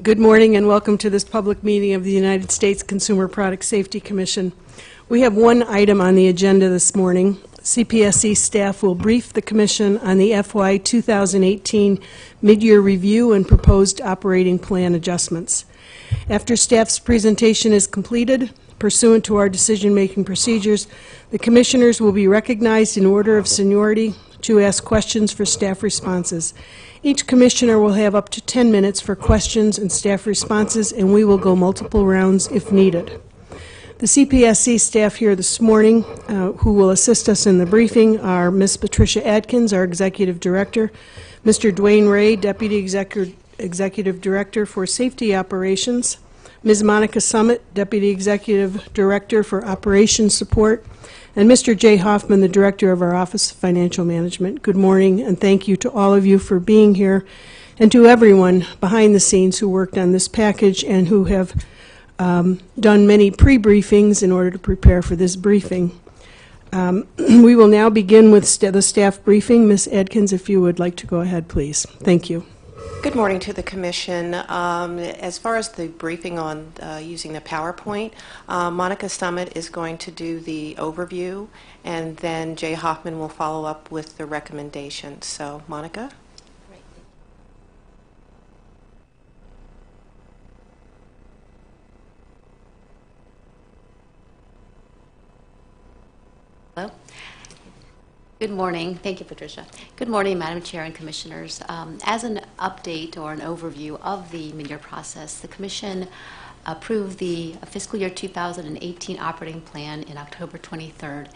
Good morning and welcome to this public meeting of the United States Consumer Product Safety Commission. We have one item on the agenda this morning. CPSC staff will brief the Commission on the FY 2018 mid-year review and proposed operating plan adjustments. After staff's presentation is completed, pursuant to our decision-making procedures, the Commissioners will be recognized in order of seniority to ask questions for staff responses. Each Commissioner will have up to 10 minutes for questions and staff responses, and we will go multiple rounds if needed. The CPSC staff here this morning who will assist us in the briefing are Ms. Patricia Adkins, our Executive Director, Mr. Dwayne Ray, Deputy Executive Director for Safety Operations, Ms. Monica Summit, Deputy Executive Director for Operations Support, and Mr. Jay Hoffman, the Director of our Office of Financial Management. Good morning, and thank you to all of you for being here, and to everyone behind the scenes who worked on this package and who have done many pre-briefings in order to prepare for this briefing. We will now begin with the staff briefing. Ms. Adkins, if you would like to go ahead, please. Thank you. Good morning to the Commission. As far as the briefing on using the PowerPoint, Monica Summit is going to do the overview, and then Jay Hoffman will follow up with the recommendations. So, Monica? Hello. Good morning. Thank you, Patricia. Good morning, Madam Chair and Commissioners. As an update or an overview of the mid-year process, the Commission approved the fiscal year 2018 operating plan in October 23rd,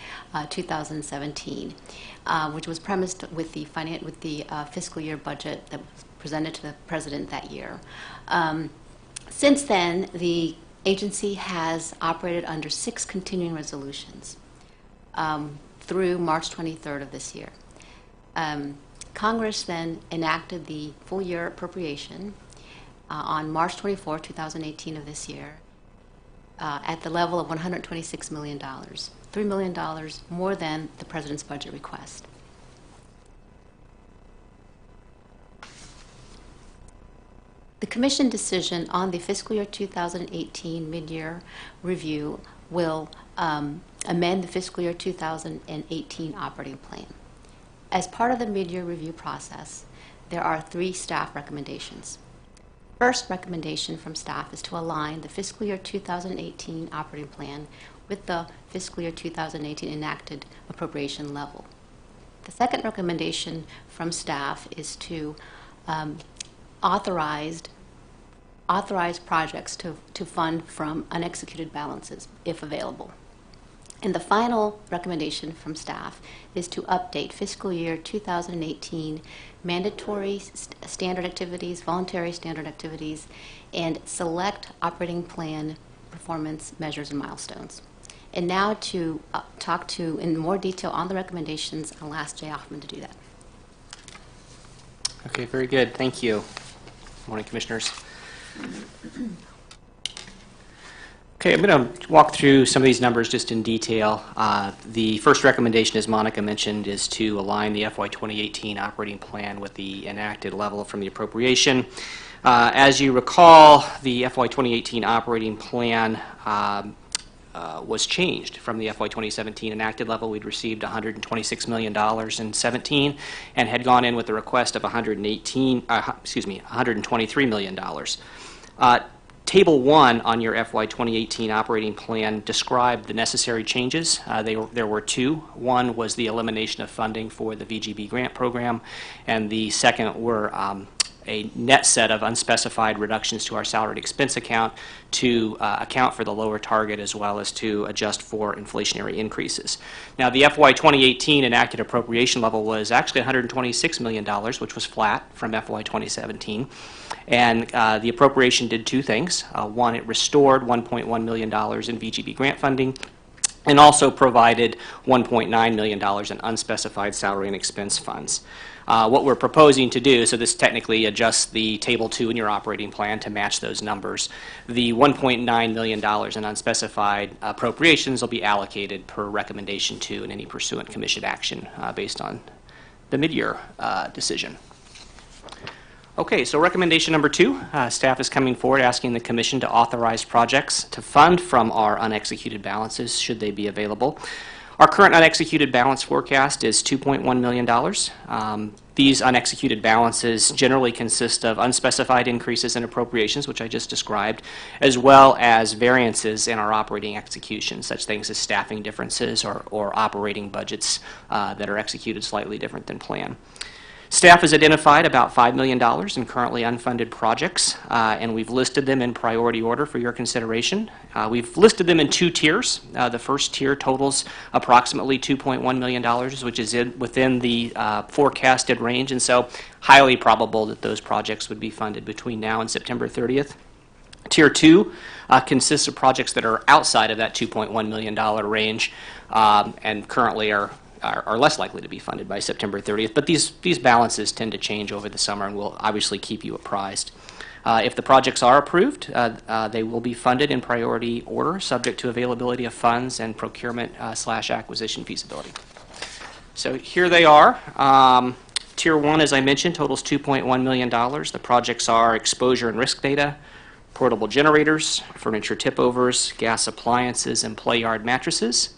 2017, which was premised with the fiscal year budget that was presented to the President that year. Since then, the agency has operated under 6 continuing resolutions through March 23rd of this year. Congress then enacted the full year appropriation on March 24, 2018 of this year at the level of $126 million, $3 million more than the President's budget request. The Commission decision on the fiscal year 2018 mid-year review will amend the fiscal year 2018 operating plan. As part of the mid-year review process, there are 3 staff recommendations. First recommendation from staff is to align the fiscal year 2018 operating plan with the fiscal year 2018 enacted appropriation level. The second recommendation from staff is to authorize projects to fund from unexecuted balances, if available. And the final recommendation from staff is to update fiscal year 2018 mandatory standard activities, voluntary standard activities, and select operating plan performance measures and milestones. And now to talk to in more detail on the recommendations, I'll ask Jay Hoffman to do that. Okay, very good. Thank you. Good morning, Commissioners. Okay, I'm going to walk through some of these numbers just in detail. The first recommendation, as Monica mentioned, is to align the FY 2018 operating plan with the enacted level from the appropriation. As you recall, the FY 2018 operating plan was changed from the FY 2017 enacted level. We'd received $126 million in 17 and had gone in with a request of $123 million. Table 1 on your FY 2018 operating plan described the necessary changes. There were 2. One was the elimination of funding for the VGB grant program, and the second were a net set of unspecified reductions to our salaried expense account to account for the lower target as well as to adjust for inflationary increases. Now, the FY 2018 enacted appropriation level was actually $126 million, which was flat from FY 2017. And the appropriation did 2 things. One, it restored $1.1 million in VGB grant funding and also provided $1.9 million in unspecified salary and expense funds. What we're proposing to do, so this technically adjusts the Table 2 in your operating plan to match those numbers. The $1.9 million in unspecified appropriations will be allocated per recommendation 2 in any pursuant commission action based on the mid-year decision. Okay, so recommendation number 2, staff is coming forward asking the Commission to authorize projects to fund from our unexecuted balances should they be available. Our current unexecuted balance forecast is $2.1 million. These unexecuted balances generally consist of unspecified increases in appropriations, which I just described, as well as variances in our operating execution, such things as staffing differences or operating budgets that are executed slightly different than planned. Staff has identified about $5 million in currently unfunded projects, and we've listed them in priority order for your consideration. We've listed them in 2 tiers. The first tier totals approximately $2.1 million, which is within the forecasted range, and so highly probable that those projects would be funded between now and September 30th. Tier 2 consists of projects that are outside of that $2.1 million range and currently are less likely to be funded by September 30th, but these balances tend to change over the summer, and we'll obviously keep you apprised. If the projects are approved, they will be funded in priority order, subject to availability of funds and procurement / acquisition feasibility. So here they are. Tier 1, as I mentioned, totals $2.1 million. The projects are exposure and risk data, portable generators, furniture tip-overs, gas appliances, and play yard mattresses.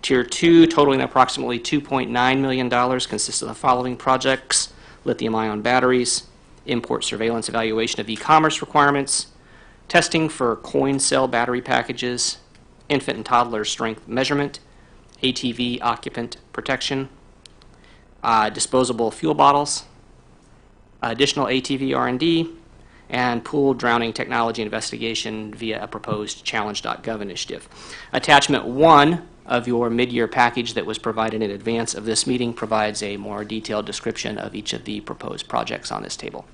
Tier 2, totaling approximately $2.9 million, consists of the following projects: lithium-ion batteries, import surveillance evaluation of e-commerce requirements, testing for coin cell battery packages, infant and toddler strength measurement, ATV occupant protection, disposable fuel bottles, additional ATV R&D, and pool drowning technology investigation via a proposed challenge.gov initiative. Attachment 1 of your mid-year package that was provided in advance of this meeting provides a more detailed description of each of the proposed projects on this table.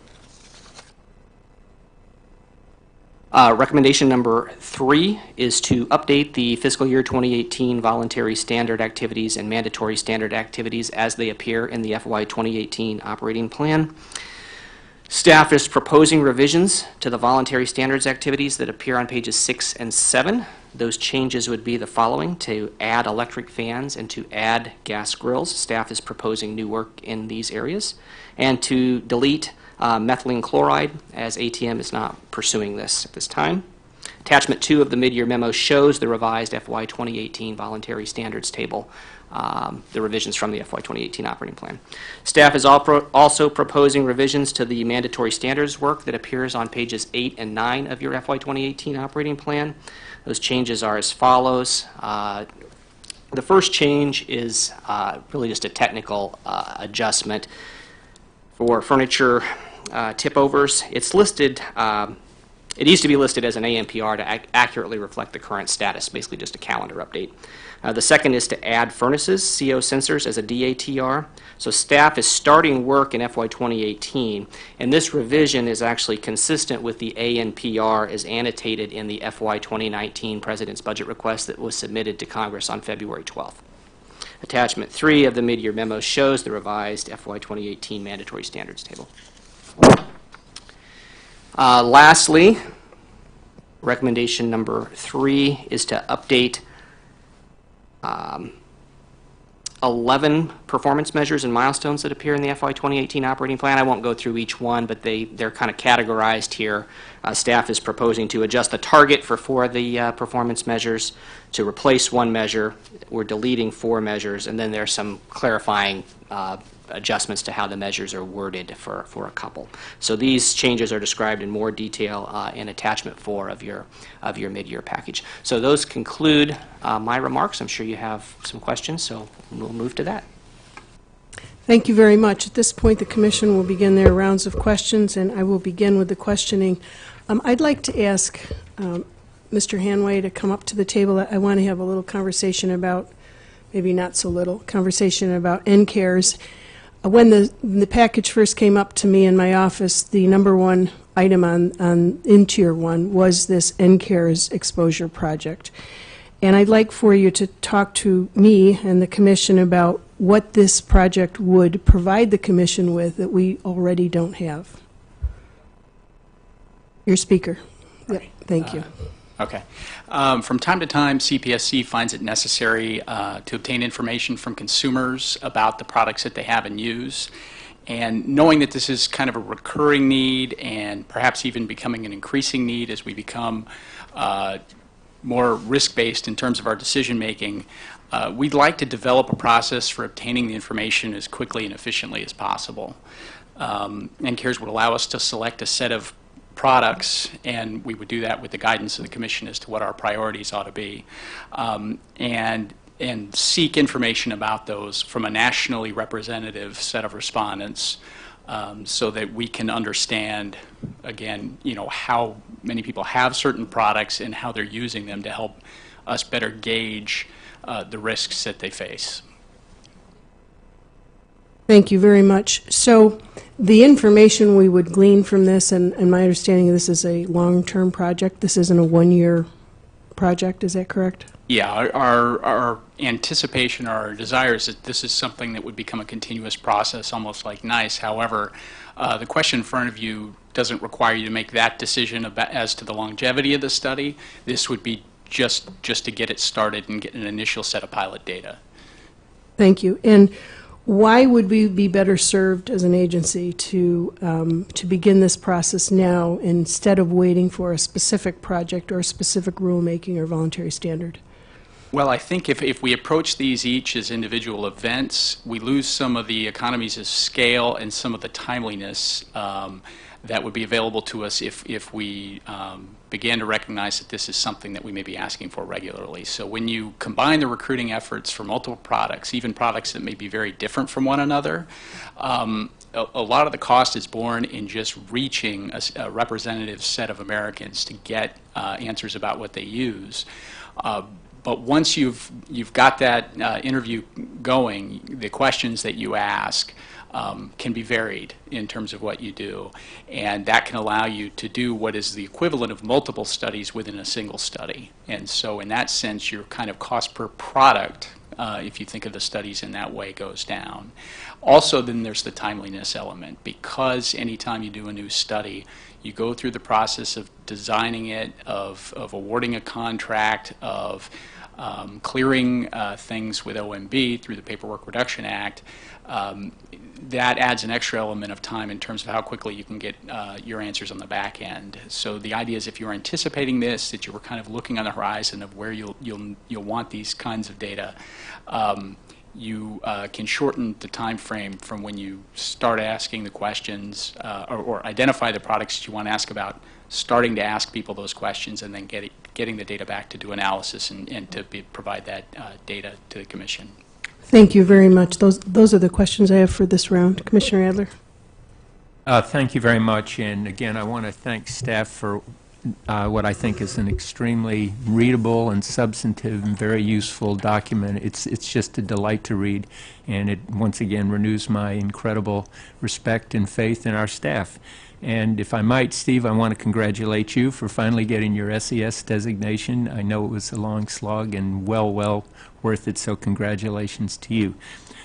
Recommendation number 3 is to update the fiscal year 2018 voluntary standard activities and mandatory standard activities as they appear in the FY 2018 operating plan. Staff is proposing revisions to the voluntary standards activities that appear on pages 6 and 7. Those changes would be the following: to add electric fans and to add gas grills. Staff is proposing new work in these areas. And to delete methylene chloride, as ATM is not pursuing this at this time. Attachment 2 of the mid-year memo shows the revised FY 2018 voluntary standards table, the revisions from the FY 2018 operating plan. Staff is also proposing revisions to the mandatory standards work that appears on pages 8 and 9 of your FY 2018 operating plan. Those changes are as follows. The first change is really just a technical adjustment for furniture tip-overs. It's listed, it needs to be listed as an ANPR to accurately reflect the current status, basically just a calendar update. The second is to add furnaces, CO sensors, as a DATR. So staff is starting work in FY 2018, and this revision is actually consistent with the ANPR as annotated in the FY 2019 President's Budget Request that was submitted to Congress on February 12th. Attachment 3 of the mid-year memo shows the revised FY 2018 mandatory standards table. Lastly, recommendation number 3 is to update 11 performance measures and milestones that appear in the FY 2018 operating plan. I won't go through each one, but they're kind of categorized here. Staff is proposing to adjust the target for 4 of the performance measures, to replace 1 measure. We're deleting 4 measures, and then there's some clarifying adjustments to how the measures are worded for a couple. So these changes are described in more detail in attachment 4 of your mid-year package. So those conclude my remarks. I'm sure you have some questions, so we'll move to that. Thank you very much. At this point, the Commission will begin their rounds of questions, and I will begin with the questioning. I'd like to ask Mr. Hanway to come up to the table. I want to have a little conversation about, maybe not so little, conversation about NCARES. When the package first came up to me in my office, the number 1 item in Tier 1 was this NCARES exposure project. And I'd like for you to talk to me and the Commission about what this project would provide the Commission with that we already don't have. Your speaker. Yeah, thank you. Okay. From time to time, CPSC finds it necessary to obtain information from consumers about the products that they have and use. And knowing that this is kind of a recurring need and perhaps even becoming an increasing need as we become more risk-based in terms of our decision-making, we'd like to develop a process for obtaining the information as quickly and efficiently as possible. NCARES would allow us to select a set of products, and we would do that with the guidance of the Commission as to what our priorities ought to be, and seek information about those from a nationally representative set of respondents, so that we can understand, again, how many people have certain products and how they're using them to help us better gauge the risks that they face. Thank you very much. So the information we would glean from this, and my understanding this is a long-term project. This isn't a one-year project, is that correct? Yeah, our anticipation, our desire is that this is something that would become a continuous process, almost like NICE. However, the question in front of you doesn't require you to make that decision as to the longevity of the study. This would be just to get it started and get an initial set of pilot data. Thank you. And why would we be better served as an agency to begin this process now instead of waiting for a specific project or a specific rulemaking or voluntary standard? Well, I think if we approach these each as individual events, we lose some of the economies of scale and some of the timeliness that would be available to us if we began to recognize that this is something that we may be asking for regularly. So when you combine the recruiting efforts for multiple products, even products that may be very different from one another, a lot of the cost is borne in just reaching a representative set of Americans to get answers about what they use. But once you've got that interview going, the questions that you ask can be varied in terms of what you do, and that can allow you to do what is the equivalent of multiple studies within a single study. And so in that sense, your kind of cost per product, if you think of the studies in that way, goes down. Also, then there's the timeliness element, because anytime you do a new study, you go through the process of designing it, of awarding a contract, of clearing things with OMB through the Paperwork Reduction Act. That adds an extra element of time in terms of how quickly you can get your answers on the back end. So the idea is, if you're anticipating this, that you were kind of looking on the horizon of where you'll want these kinds of data, you can shorten the time frame from when you start asking the questions or identify the products that you want to ask about, starting to ask people those questions, and then getting the data back to do analysis and to provide that data to the Commission. Thank you very much. Those are the questions I have for this round. Commissioner Adler. Thank you very much. And again, I want to thank staff for what I think is an extremely readable and substantive and very useful document. It's just a delight to read, and it once again renews my incredible respect and faith in our staff. And if I might, Steve, I want to congratulate you for finally getting your SES designation. I know it was a long slog and well worth it, so congratulations to you.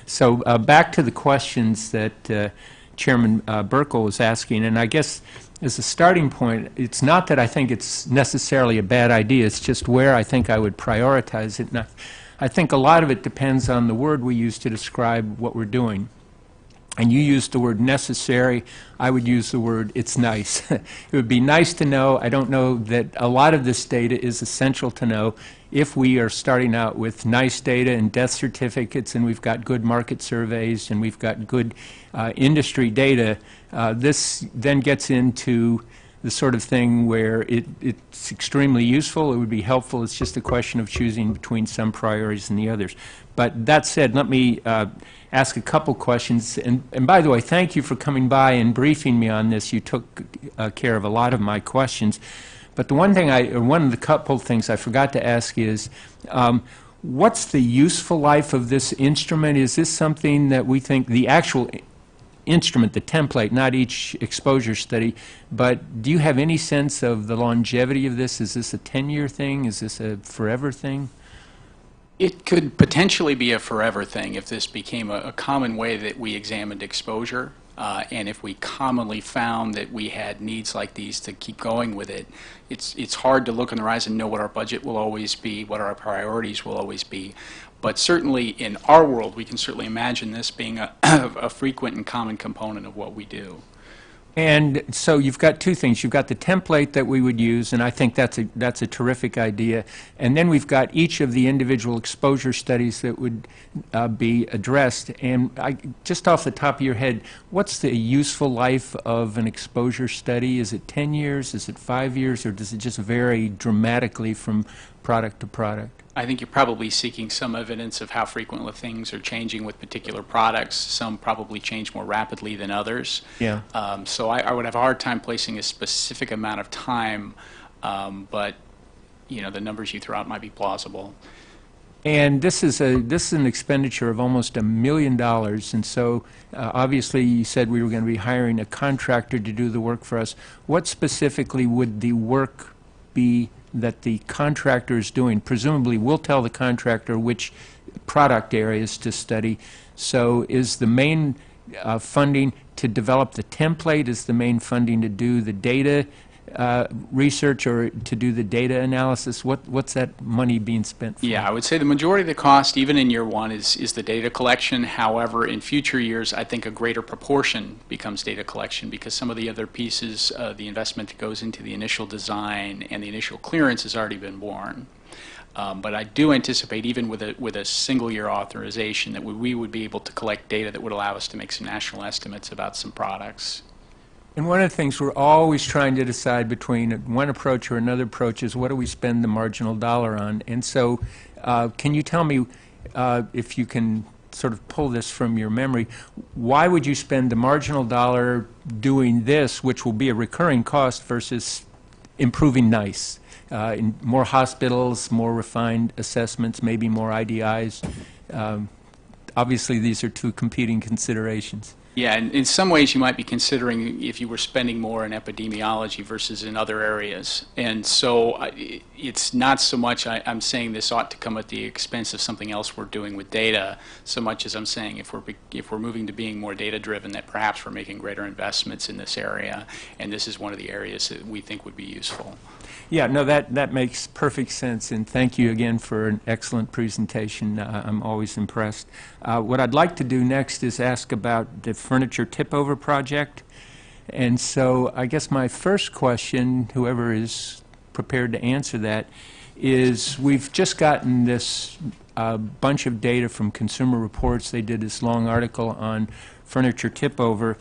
So back to the questions that Chairman Burkle was asking, and I guess as a starting point, it's not that I think it's necessarily a bad idea, it's just where I think I would prioritize it. And I think a lot of it depends on the word we use to describe what we're doing. And you used the word necessary. I would use the word it's nice. It would be nice to know. I don't know that a lot of this data is essential to know. If we are starting out with nice data and death certificates, and we've got good market surveys, and we've got good industry data, this then gets into the sort of thing where it's extremely useful. It would be helpful. It's just a question of choosing between some priorities and the others. But that said, let me ask a couple questions. And by the way, thank you for coming by and briefing me on this. You took care of a lot of my questions. But the one thing one of the couple things I forgot to ask is, what's the useful life of this instrument? Is this something that we think the actual instrument, the template, not each exposure study, but do you have any sense of the longevity of this? Is this a 10-year thing? Is this a forever thing? It could potentially be a forever thing if this became a common way that we examined exposure, and if we commonly found that we had needs like these to keep going with it. It's hard to look on the horizon and know what our budget will always be, what our priorities will always be. But certainly in our world, we can certainly imagine this being a frequent and common component of what we do. And so you've got two things. You've got the template that we would use, and I think that's a terrific idea. And then we've got each of the individual exposure studies that would be addressed. And just off the top of your head, what's the useful life of an exposure study? Is it 10 years? Is it 5 years? Or does it just vary dramatically from product to product? I think you're probably seeking some evidence of how frequently things are changing with particular products. Some probably change more rapidly than others. Yeah. So I would have a hard time placing a specific amount of time, but the numbers you throw out might be plausible. And this is an expenditure of almost $1 million, and so obviously you said we were going to be hiring a contractor to do the work for us. What specifically would the work be that the contractor is doing? Presumably we'll tell the contractor which product areas to study. So is the main funding to develop the template? Is the main funding to do the data research or to do the data analysis? What's that money being spent for? Yeah, I would say the majority of the cost, even in year one, is the data collection. However, in future years, I think a greater proportion becomes data collection because some of the other pieces, the investment that goes into the initial design and the initial clearance has already been borne. But I do anticipate, even with a single-year authorization, that we would be able to collect data that would allow us to make some national estimates about some products. And one of the things we're always trying to decide between one approach or another approach is what do we spend the marginal dollar on? And so can you tell me, if you can sort of pull this from your memory, why would you spend the marginal dollar doing this, which will be a recurring cost, versus improving NICE? In more hospitals, more refined assessments, maybe more IDIs. Obviously, these are two competing considerations. Yeah, and in some ways you might be considering if you were spending more in epidemiology versus in other areas. And so it's not so much I'm saying this ought to come at the expense of something else we're doing with data, so much as I'm saying if we're moving to being more data-driven, that perhaps we're making greater investments in this area, and this is one of the areas that we think would be useful. Yeah, no, that makes perfect sense, and thank you again for an excellent presentation. I'm always impressed. What I'd like to do next is ask about the furniture tip-over project. And so I guess my first question, whoever is prepared to answer that, is we've just gotten this bunch of data from Consumer Reports. They did this long article on furniture tip-over,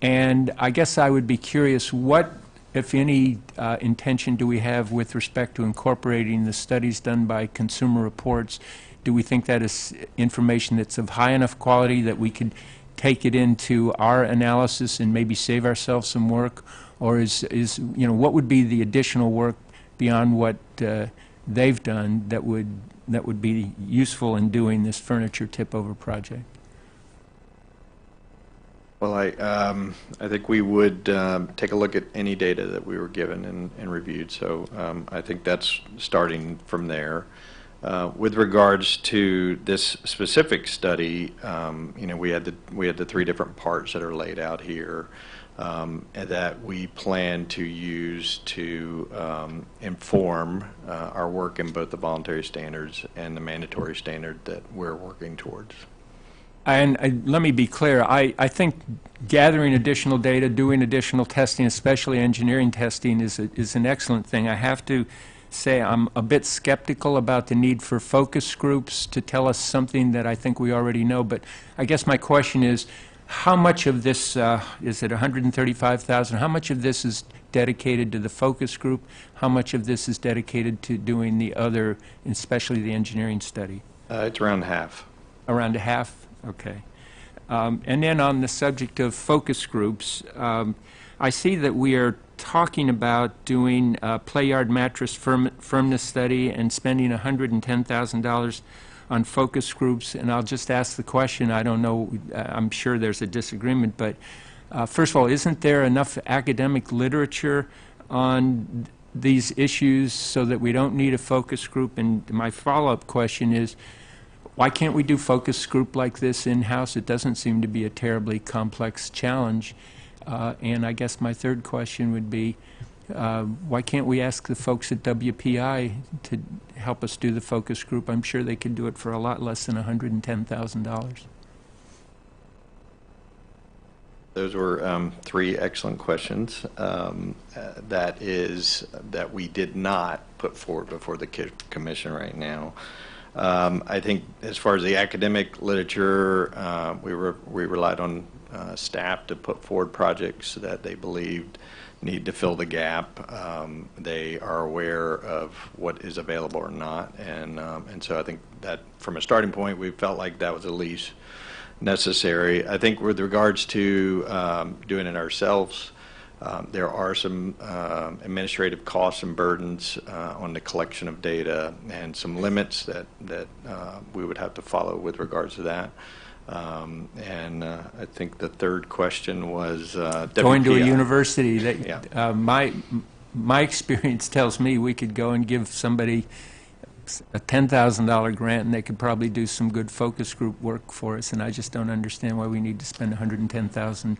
and I guess I would be curious, what, if any, intention do we have with respect to incorporating the studies done by Consumer Reports? Do we think that is information that's of high enough quality that we could take it into our analysis and maybe save ourselves some work? Or is what would be the additional work beyond what they've done that would be useful in doing this furniture tip-over project? Well, I think we would take a look at any data that we were given and reviewed. So I think that's starting from there. With regards to this specific study, we had the three different parts that are laid out here, and that we plan to use to inform our work in both the voluntary standards and the mandatory standard that we're working towards. And let me be clear, I think gathering additional data, doing additional testing, especially engineering testing, is an excellent thing. I have to say I'm a bit skeptical about the need for focus groups to tell us something that I think we already know. But I guess my question is, how much of this, is it 135,000, how much of this is dedicated to the focus group? How much of this is dedicated to doing the other, especially the engineering study? It's around half. Around a half? Okay. And then on the subject of focus groups, I see that we are talking about doing a play yard mattress firmness study and spending $110,000 on focus groups. And I'll just ask the question, I don't know, I'm sure there's a disagreement, but first of all, isn't there enough academic literature on these issues so that we don't need a focus group? And my follow-up question is, why can't we do focus group like this in-house? It doesn't seem to be a terribly complex challenge. And I guess my third question would be, Why can't we ask the folks at WPI to help us do the focus group? I'm sure they could do it for a lot less than $110,000. Those were three excellent questions. That we did not put forward before the commission right now. I think as far as the academic literature, we relied on staff to put forward projects that they believed need to fill the gap. They are aware of what is available or not, and so I think that from a starting point, we felt like that was at least necessary. I think with regards to doing it ourselves, there are some administrative costs and burdens on the collection of data and some limits that we would have to follow with regards to that. And I think the third question was Going to a WPI. university. Yeah. My experience tells me we could go and give somebody a $10,000 grant, and they could probably do some good focus group work for us. And I just don't understand why we need to spend $110,000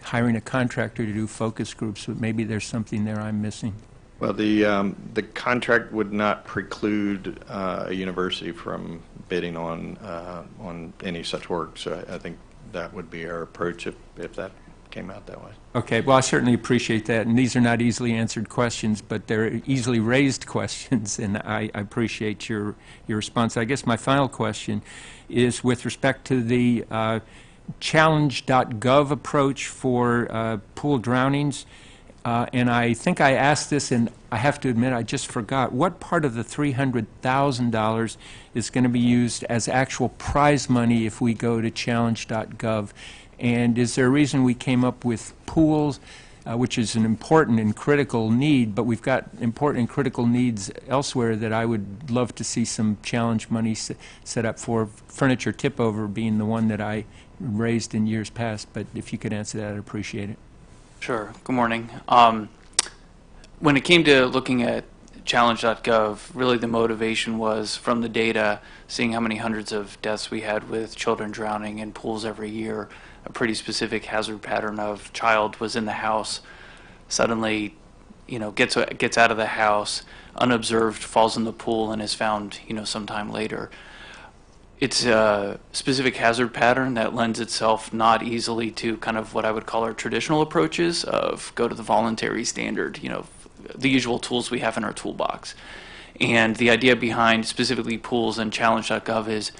hiring a contractor to do focus groups. But maybe there's something there I'm missing. Well, the contract would not preclude a university from bidding on any such work. So I think that would be our approach if that came out that way. Okay, well, I certainly appreciate that, and these are not easily answered questions, but they're easily raised questions, and I appreciate your response. I guess my final question is with respect to the challenge.gov approach for pool drownings, and I think I asked this, and I have to admit I just forgot. What part of the $300,000 is going to be used as actual prize money if we go to challenge.gov? And is there a reason we came up with pools, which is an important and critical need, but we've got important and critical needs elsewhere that I would love to see some challenge money set up for, furniture tip-over being the one that I raised in years past. But if you could answer that, I'd appreciate it. Sure. Good morning. When it came to looking at challenge.gov, really the motivation was from the data, seeing how many hundreds of deaths we had with children drowning in pools every year, a pretty specific hazard pattern of child was in the house, suddenly, gets out of the house, unobserved, falls in the pool, and is found, sometime later. It's a specific hazard pattern that lends itself not easily to kind of what I would call our traditional approaches of go to the voluntary standard, the usual tools we have in our toolbox. And the idea behind specifically pools and challenge.gov is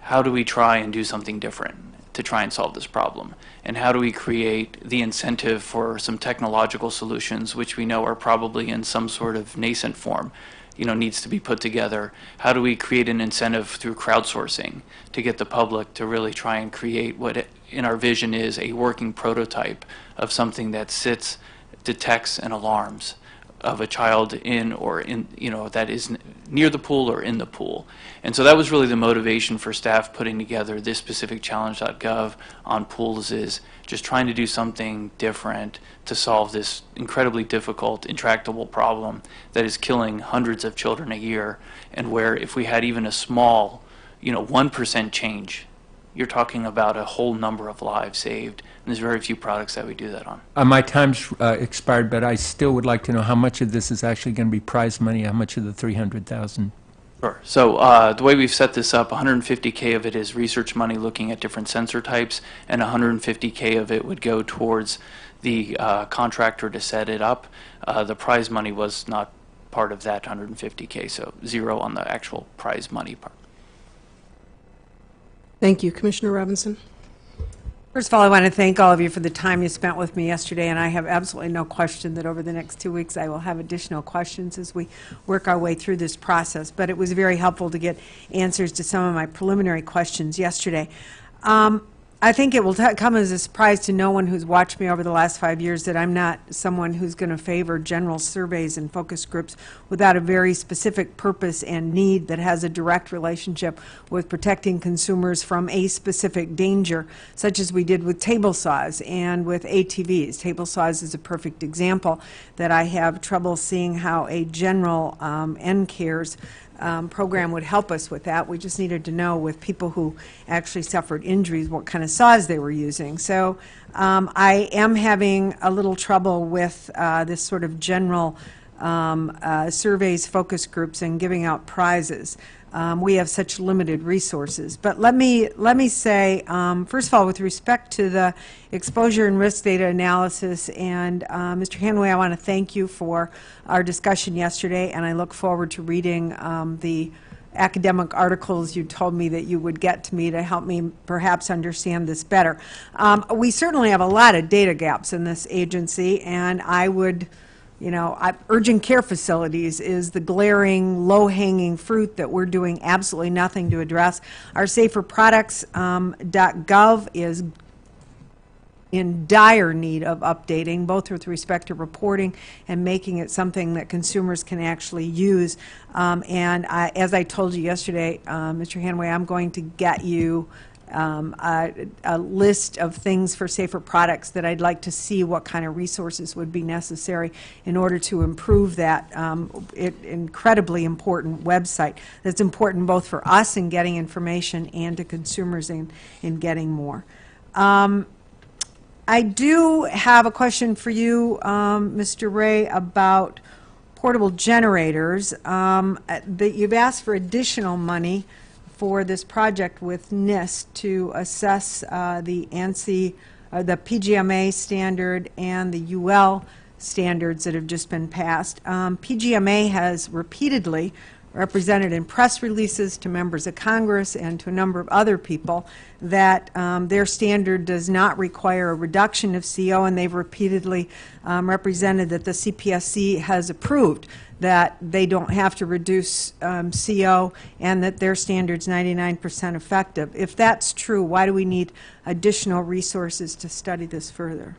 how do we try and do something different to try and solve this problem? And how do we create the incentive for some technological solutions, which we know are probably in some sort of nascent form, needs to be put together? How do we create an incentive through crowdsourcing to get the public to really try and create what in our vision is a working prototype of something that sits, detects, and alarms of a child that is near the pool or in the pool. And so that was really the motivation for staff putting together this specific challenge.gov on pools, is just trying to do something different to solve this incredibly difficult, intractable problem that is killing hundreds of children a year, and where if we had even a small, 1% change, you're talking about a whole number of lives saved. And there's very few products that we do that on. My time's expired, but I still would like to know how much of this is actually going to be prize money, how much of the $300,000? Sure. So the way we've set this up, $150K of it is research money looking at different sensor types, and $150K of it would go towards the contractor to set it up. The prize money was not part of that $150K, so zero on the actual prize money part. Thank you. Commissioner Robinson. First of all, I want to thank all of you for the time you spent with me yesterday, and I have absolutely no question that over the next 2 weeks I will have additional questions as we work our way through this process. But it was very helpful to get answers to some of my preliminary questions yesterday. I think it will come as a surprise to no one who's watched me over the last 5 years that I'm not someone who's going to favor general surveys and focus groups without a very specific purpose and need that has a direct relationship with protecting consumers from a specific danger, such as we did with table saws and with ATVs. Table saws is a perfect example that I have trouble seeing how a general NCARES program would help us with that. We just needed to know with people who actually suffered injuries what kind of saws they were using. So I am having a little trouble with this sort of general surveys, focus groups, and giving out prizes. We have such limited resources. But let me say, first of all, with respect to the exposure and risk data analysis, and Mr. Hanway, I want to thank you for our discussion yesterday, and I look forward to reading the academic articles you told me that you would get to me to help me perhaps understand this better. We certainly have a lot of data gaps in this agency, and I would, urgent care facilities is the glaring, low-hanging fruit that we're doing absolutely nothing to address. Our saferproducts.gov is in dire need of updating, both with respect to reporting and making it something that consumers can actually use. As I told you yesterday, Mr. Hanway, I'm going to get you a list of things for safer products that I'd like to see what kind of resources would be necessary in order to improve that incredibly important website that's important both for us in getting information and to consumers in getting more. I do have a question for you, Mr. Ray, about portable generators. That you've asked for additional money for this project with NIST to assess the ANSI, the PGMA standard and the UL standards that have just been passed. PGMA has repeatedly represented in press releases to members of Congress and to a number of other people that their standard does not require a reduction of CO, and they've repeatedly represented that the CPSC has approved that they don't have to reduce CO and that their standard's 99% effective. If that's true, why do we need additional resources to study this further?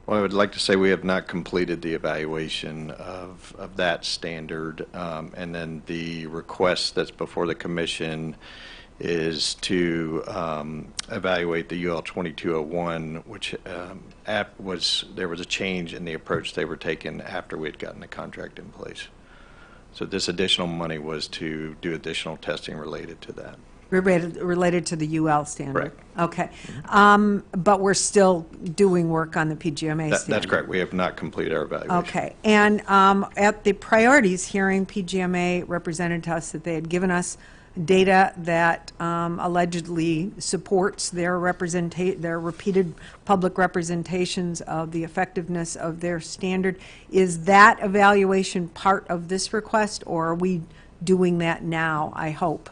Well, I would like to say we have not completed the evaluation of that standard, and then the request that's before the Commission is to evaluate the UL 2201, which there was a change in the approach they were taking after we had gotten the contract in place. So this additional money was to do additional testing related to that. Related to the UL standard? Correct. Okay. But we're still doing work on the PGMA standard? That's correct. We have not completed our evaluation. Okay. And at the priorities hearing, PGMA represented to us that they had given us data that allegedly supports their repeated public representations of the effectiveness of their standard. Is that evaluation part of this request, or are we doing that now, I hope,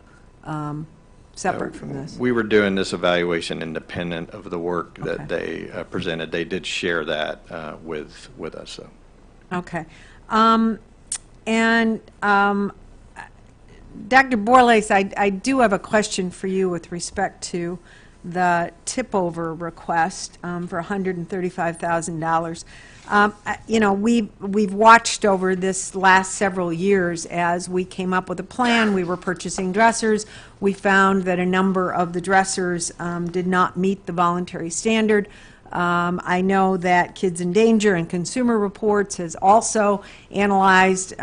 separate from this? We were doing this evaluation independent of the work that Okay. they presented. They did share that with us, though. Okay. Dr. Borlace, I do have a question for you with respect to the tip-over request for $135,000. We've watched over this last several years as we came up with a plan. We were purchasing dressers. We found that a number of the dressers did not meet the voluntary standard. I know that Kids in Danger and Consumer Reports has also analyzed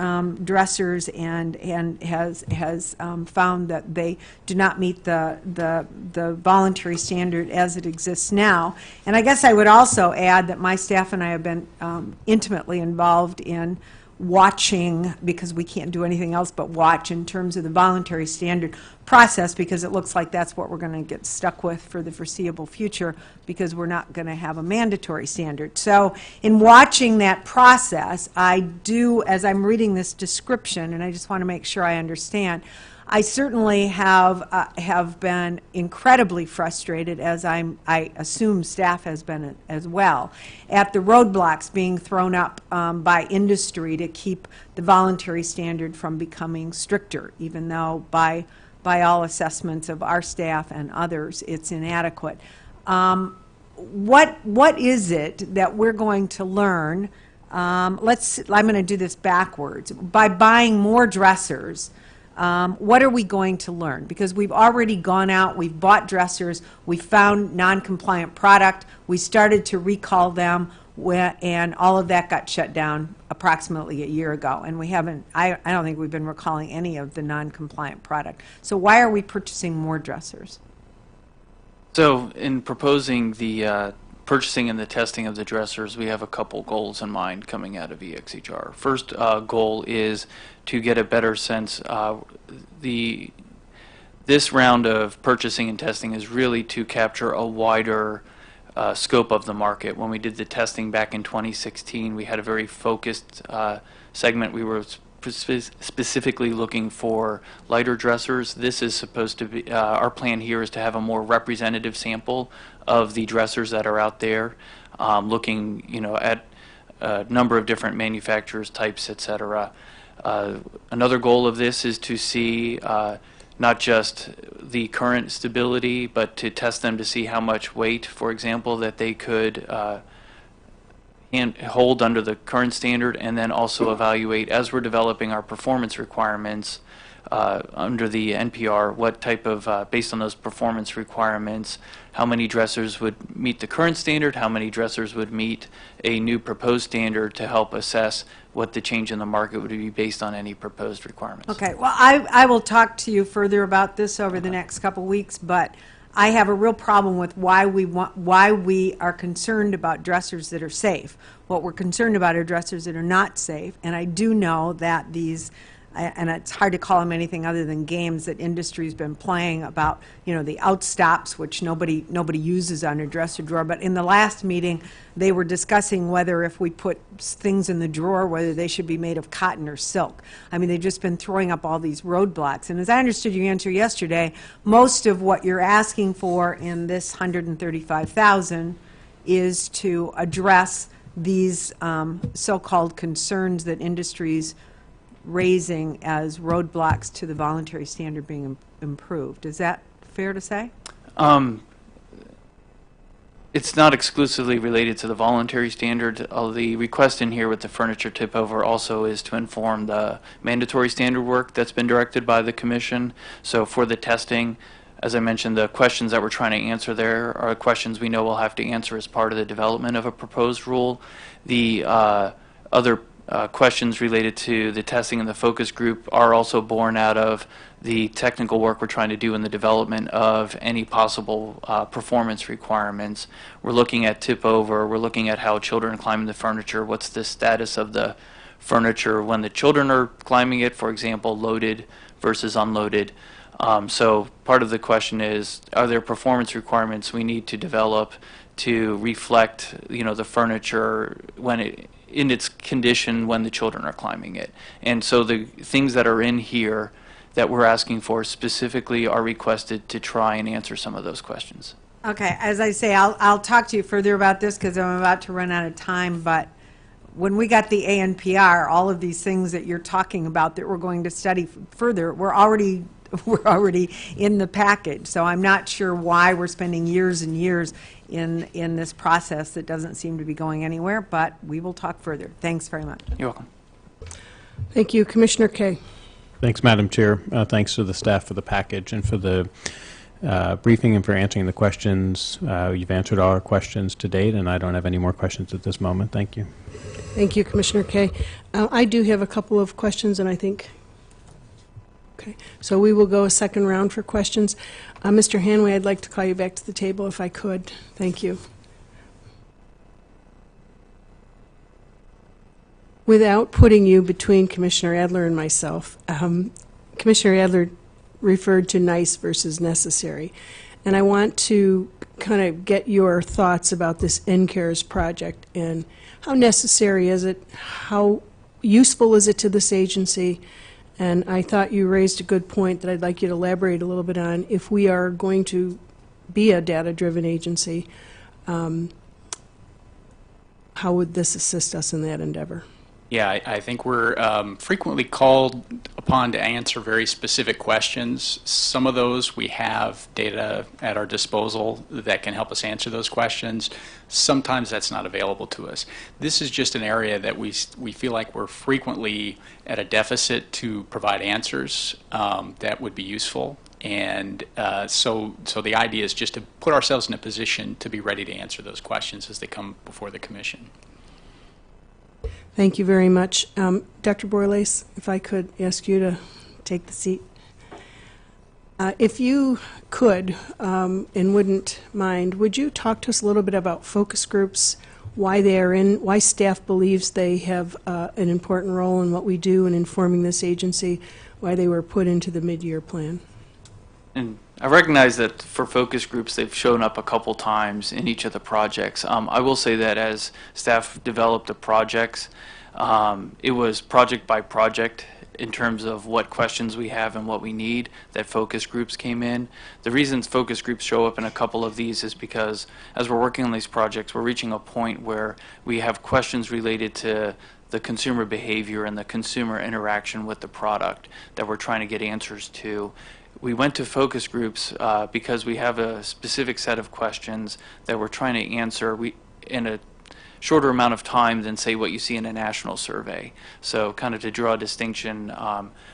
dressers and has found that they do not meet the voluntary standard as it exists now. And I guess I would also add that my staff and I have been intimately involved in watching, because we can't do anything else but watch in terms of the voluntary standard process, because it looks like that's what we're going to get stuck with for the foreseeable future, because we're not going to have a mandatory standard. So in watching that process, I do, as I'm reading this description, and I just want to make sure I understand, I certainly have been incredibly frustrated, as I assume staff has been as well, at the roadblocks being thrown up by industry to keep the voluntary standard from becoming stricter, even though by all assessments of our staff and others, it's inadequate. What is it that we're going to learn? I'm going to do this backwards. By buying more dressers, what are we going to learn? Because we've already gone out, we've bought dressers, we found non-compliant product, we started to recall them. and all of that got shut down approximately a year ago, and we haven't, I don't think we've been recalling any of the non-compliant product. So why are we purchasing more dressers? So in proposing the purchasing and the testing of the dressers, we have a couple goals in mind coming out of EXHR. First goal is to get a better sense. This round of purchasing and testing is really to capture a wider scope of the market. When we did the testing back in 2016, we had a very focused segment. We were specifically looking for lighter dressers. This is supposed to be, our plan here is to have a more representative sample of the dressers that are out there, looking, at a number of different manufacturers, types, et cetera. Another goal of this is to see not just the current stability, but to test them to see how much weight, for example, that they could hold under the current standard, and then also evaluate, as we're developing our performance requirements under the NPR, what type of, based on those performance requirements, how many dressers would meet the current standard, how many dressers would meet a new proposed standard, to help assess what the change in the market would be based on any proposed requirements. Okay, well, I will talk to you further about this over the next couple weeks, but I have a real problem with why we are concerned about dressers that are safe. What we're concerned about are dressers that are not safe, and I do know that these, and it's hard to call them anything other than games that industry's been playing about, the outstops, which nobody uses on a dresser drawer. But in the last meeting, they were discussing whether if we put things in the drawer, whether they should be made of cotton or silk. I mean, they've just been throwing up all these roadblocks. And as I understood your answer yesterday, most of what you're asking for in this $135,000 is to address these so-called concerns that industries raising as roadblocks to the voluntary standard being improved. Is that fair to say? It's not exclusively related to the voluntary standard. The request in here with the furniture tip over also is to inform the mandatory standard work that's been directed by the Commission. So for the testing, as I mentioned, the questions that we're trying to answer there are questions we know we'll have to answer as part of the development of a proposed rule. The other questions related to the testing and the focus group are also born out of the technical work we're trying to do in the development of any possible performance requirements. We're looking at tip over, we're looking at how children climb the furniture, what's the status of the furniture when the children are climbing it, for example, loaded versus unloaded. So part of the question is, are there performance requirements we need to develop to reflect, the furniture when in its condition when the children are climbing it? And so the things that are in here that we're asking for specifically are requested to try and answer some of those questions. Okay, as I say, I'll talk to you further about this because I'm about to run out of time, but when we got the ANPR, all of these things that you're talking about that we're going to study further, we're already in the package. So I'm not sure why we're spending years and years in this process that doesn't seem to be going anywhere, but we will talk further. Thanks very much. You're welcome. Thank you. Commissioner Kaye. Thanks, Madam Chair. Thanks to the staff for the package and for the briefing and for answering the questions. You've answered all our questions to date, and I don't have any more questions at this moment. Thank you. Thank you, Commissioner Kaye. I do have a couple of questions, and I think, okay, so we will go a second round for questions. Mr. Hanway, I'd like to call you back to the table if I could. Thank you. Without putting you between Commissioner Adler and myself, Commissioner Adler referred to nice versus necessary. And I want to kind of get your thoughts about this NCARES project and how necessary is it, how useful is it to this agency, and I thought you raised a good point that I'd like you to elaborate a little bit on. If we are going to be a data-driven agency, how would this assist us in that endeavor? Yeah, I think we're frequently called upon to answer very specific questions. Some of those we have data at our disposal that can help us answer those questions. Sometimes that's not available to us. This is just an area that we feel like we're frequently at a deficit to provide answers that would be useful. And so the idea is just to put ourselves in a position to be ready to answer those questions as they come before the commission. Thank you very much. Dr. Borlace, if I could ask you to take the seat. If you could, and wouldn't mind, would you talk to us a little bit about focus groups, why they are in, why staff believes they have an important role in what we do in informing this agency, why they were put into the mid-year plan? And I recognize that for focus groups, they've shown up a couple times in each of the projects. I will say that as staff developed the projects, it was project by project in terms of what questions we have and what we need that focus groups came in. The reasons focus groups show up in a couple of these is because as we're working on these projects, we're reaching a point where we have questions related to the consumer behavior and the consumer interaction with the product that we're trying to get answers to. We went to focus groups because we have a specific set of questions that we're trying to answer in a shorter amount of time than, say, what you see in a national survey. So kind of to draw a distinction,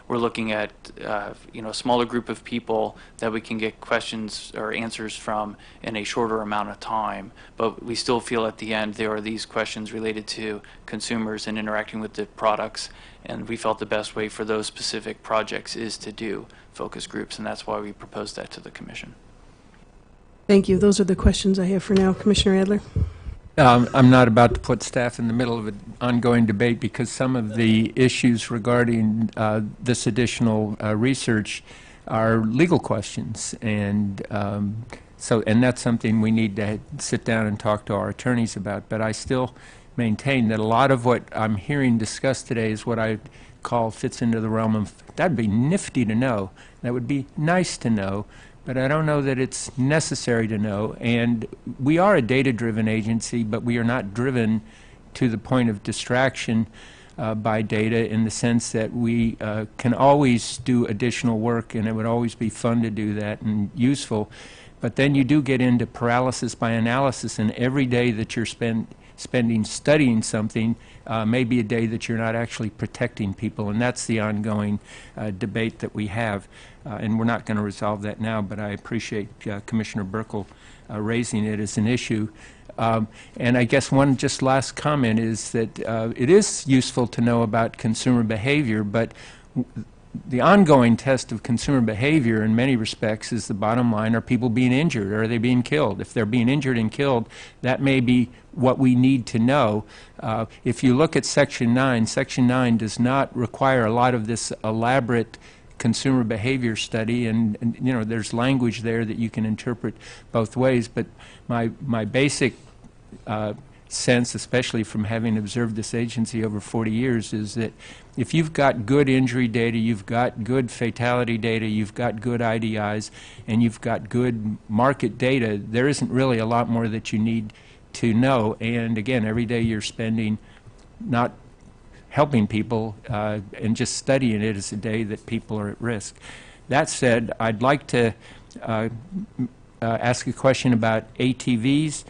we're looking at a smaller group of people that we can get questions or answers from in a shorter amount of time. But we still feel at the end there are these questions related to consumers and interacting with the products, and we felt the best way for those specific projects is to do focus groups, and that's why we proposed that to the commission. Thank you. Those are the questions I have for now. Commissioner Adler? I'm not about to put staff in the middle of an ongoing debate because some of the issues regarding this additional research are legal questions, and and that's something we need to sit down and talk to our attorneys about. But I still maintain that a lot of what I'm hearing discussed today is what I call fits into the realm of that'd be nifty to know, that would be nice to know, but I don't know that it's necessary to know. And we are a data-driven agency, but we are not driven to the point of distraction by data, in the sense that we can always do additional work, and it would always be fun to do that and useful. But then you do get into paralysis by analysis, and every day that you're spending studying something may be a day that you're not actually protecting people, and that's the ongoing debate that we have. And we're not going to resolve that now, but I appreciate Commissioner Burkle raising it as an issue. And I guess one just last comment is that it is useful to know about consumer behavior, but the ongoing test of consumer behavior in many respects is the bottom line: are people being injured, or are they being killed? If they're being injured and killed, that may be what we need to know. If you look at Section 9, Section 9 does not require a lot of this elaborate consumer behavior study, and there's language there that you can interpret both ways, but my basic sense, especially from having observed this agency over 40 years, is that if you've got good injury data, you've got good fatality data, you've got good IDIs, and you've got good market data, there isn't really a lot more that you need to know. And again, every day you're spending not helping people and just studying it is a day that people are at risk. That said, I'd like to ask a question about ATVs,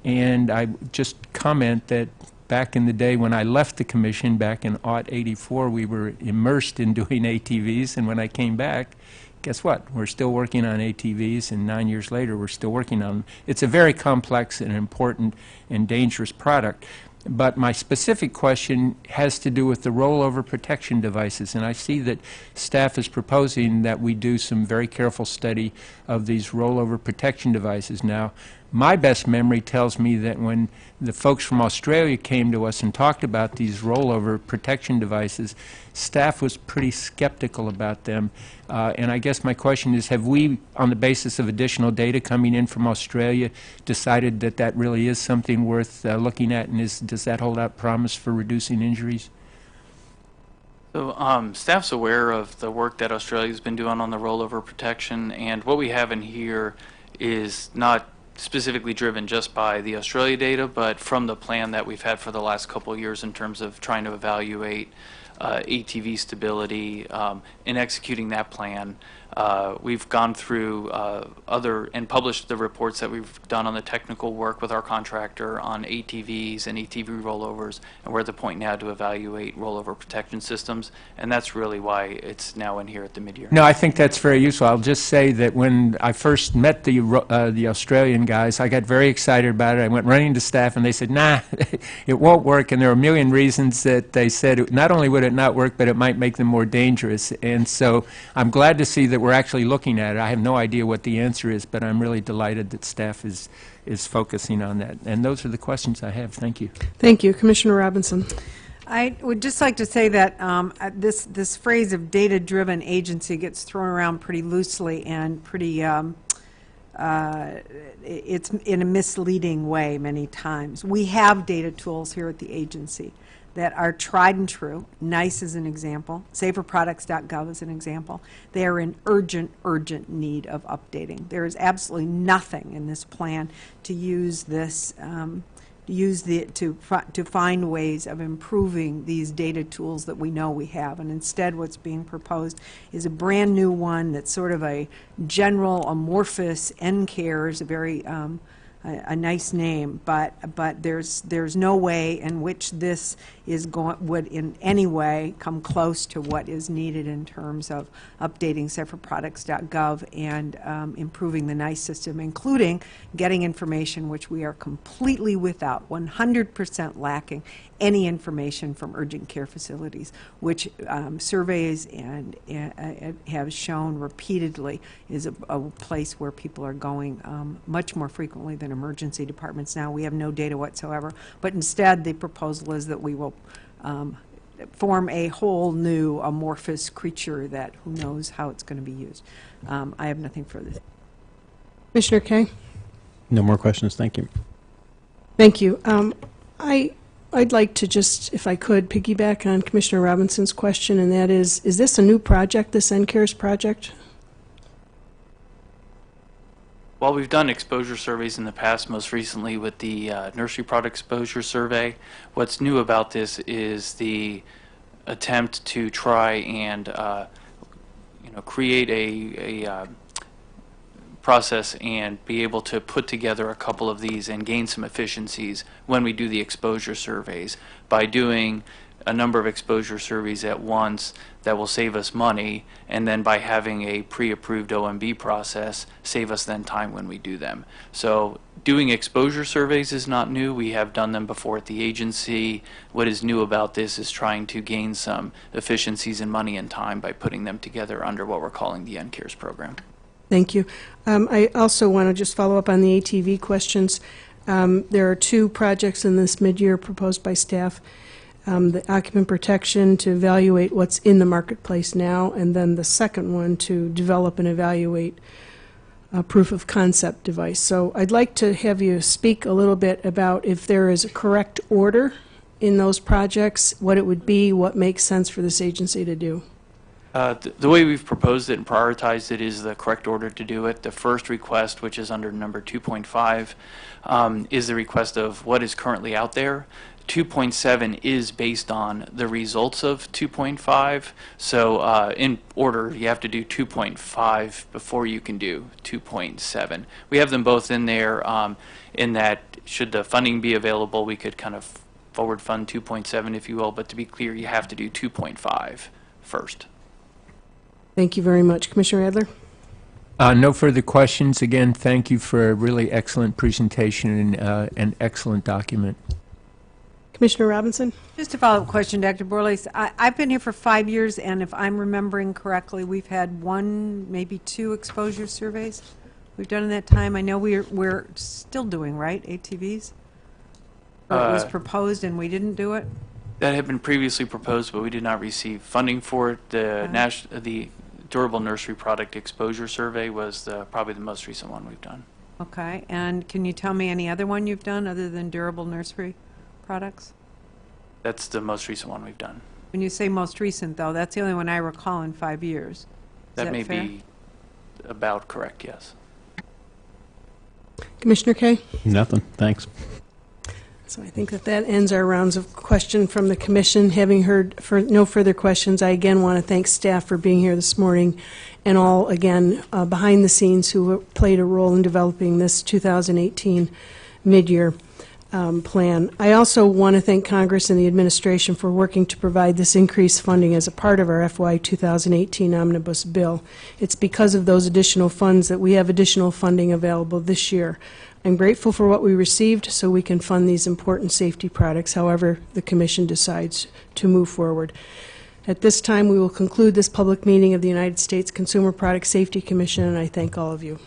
and I just comment that back in the day when I left the commission back in '84, we were immersed in doing ATVs, and when I came back, guess what? We're still working on ATVs, and 9 years later we're still working on them. It's a very complex and important and dangerous product. But my specific question has to do with the rollover protection devices, and I see that staff is proposing that we do some very careful study of these rollover protection devices. Now, my best memory tells me that when the folks from Australia came to us and talked about these rollover protection devices, staff was pretty skeptical about them. And I guess my question is, have we, on the basis of additional data coming in from Australia, decided that that really is something worth looking at, and does that hold out promise for reducing injuries? So staff's aware of the work that Australia's been doing on the rollover protection, and what we have in here is not specifically driven just by the Australia data, but from the plan that we've had for the last couple of years in terms of trying to evaluate ATV stability. In executing that plan, We've gone through other and published the reports that we've done on the technical work with our contractor on ATVs and ATV rollovers, and we're at the point now to evaluate rollover protection systems, and that's really why it's now in here at the mid-year. No, I think that's very useful. I'll just say that when I first met the Australian guys, I got very excited about it. I went running to staff, and they said, nah, it won't work, and there were a million reasons that they said not only would it not work, but it might make them more dangerous. And so I'm glad to see that we're actually looking at it. I have no idea what the answer is, but I'm really delighted that staff is focusing on that. And those are the questions I have. Thank you. Thank you. Commissioner Robinson. I would just like to say that this phrase of data-driven agency gets thrown around pretty loosely and pretty, it's in a misleading way many times. We have data tools here at the agency that are tried and true. NICE is an example. SaferProducts.gov is an example. They are in urgent need of updating. There is absolutely nothing in this plan to use this, to find ways of improving these data tools that we know we have. And instead what's being proposed is a brand new one that's sort of a general amorphous NCARES, a very a nice name, but there's no way in which this would in any way come close to what is needed in terms of updating SaferProducts.gov and improving the NICE system, including getting information which we are completely without, 100% lacking any information from urgent care facilities, which surveys and have shown repeatedly is a place where people are going much more frequently than emergency departments now. We have no data whatsoever, but instead the proposal is that we will form a whole new amorphous creature that who knows how it's going to be used. I have nothing further. Commissioner Kay. No more questions. Thank you. Thank you. I'd like to just, if I could, piggyback on Commissioner Robinson's question, and that is this a new project, this NCARES project? While we've done exposure surveys in the past, most recently with the nursery product exposure survey, what's new about this is the attempt to try and create a process and be able to put together a couple of these and gain some efficiencies when we do the exposure surveys by doing a number of exposure surveys at once that will save us money, and then by having a pre-approved OMB process save us then time when we do them. So doing exposure surveys is not new. We have done them before at the agency. What is new about this is trying to gain some efficiencies in money and time by putting them together under what we're calling the NCARES program. Thank you. I also want to just follow up on the ATV questions. There are two projects in this mid-year proposed by staff. The occupant protection to evaluate what's in the marketplace now, and then the second one to develop and evaluate a proof of concept device. So I'd like to have you speak a little bit about if there is a correct order in those projects, what it would be, what makes sense for this agency to do. The way we've proposed it and prioritized it is the correct order to do it. The first request, which is under number 2.5, is the request of what is currently out there. 2.7 is based on the results of 2.5. So in order, you have to do 2.5 before you can do 2.7. We have them both in there in that should the funding be available, we could kind of forward fund 2.7, if you will. But to be clear, you have to do 2.5 first. Thank you very much. Commissioner Adler? No further questions. Again, thank you for a really excellent presentation and an excellent document. Commissioner Robinson? Just a follow-up question, Dr. Borles. I've been here for 5 years, and if I'm remembering correctly, we've had one, maybe two exposure surveys we've done in that time. I know we're still doing, right, ATVs? Or it was proposed and we didn't do it? That had been previously proposed, but we did not receive funding for it. The Durable Nursery Product Exposure Survey was probably the most recent one we've done. Okay, and can you tell me any other one you've done other than durable nursery products? That's the most recent one we've done. When you say most recent, though, that's the only one I recall in 5 years. That may fair? be about correct, yes. Commissioner Kay? Nothing. Thanks. So I think that that ends our rounds of question from the commission. Having heard for no further questions, I again want to thank staff for being here this morning and all, again, behind the scenes who played a role in developing this 2018 mid-year plan. I also want to thank Congress and the administration for working to provide this increased funding as a part of our FY 2018 omnibus bill. It's because of those additional funds that we have additional funding available this year. I'm grateful for what we received so we can fund these important safety products, however the Commission decides to move forward. At this time, we will conclude this public meeting of the United States Consumer Product Safety Commission, and I thank all of you.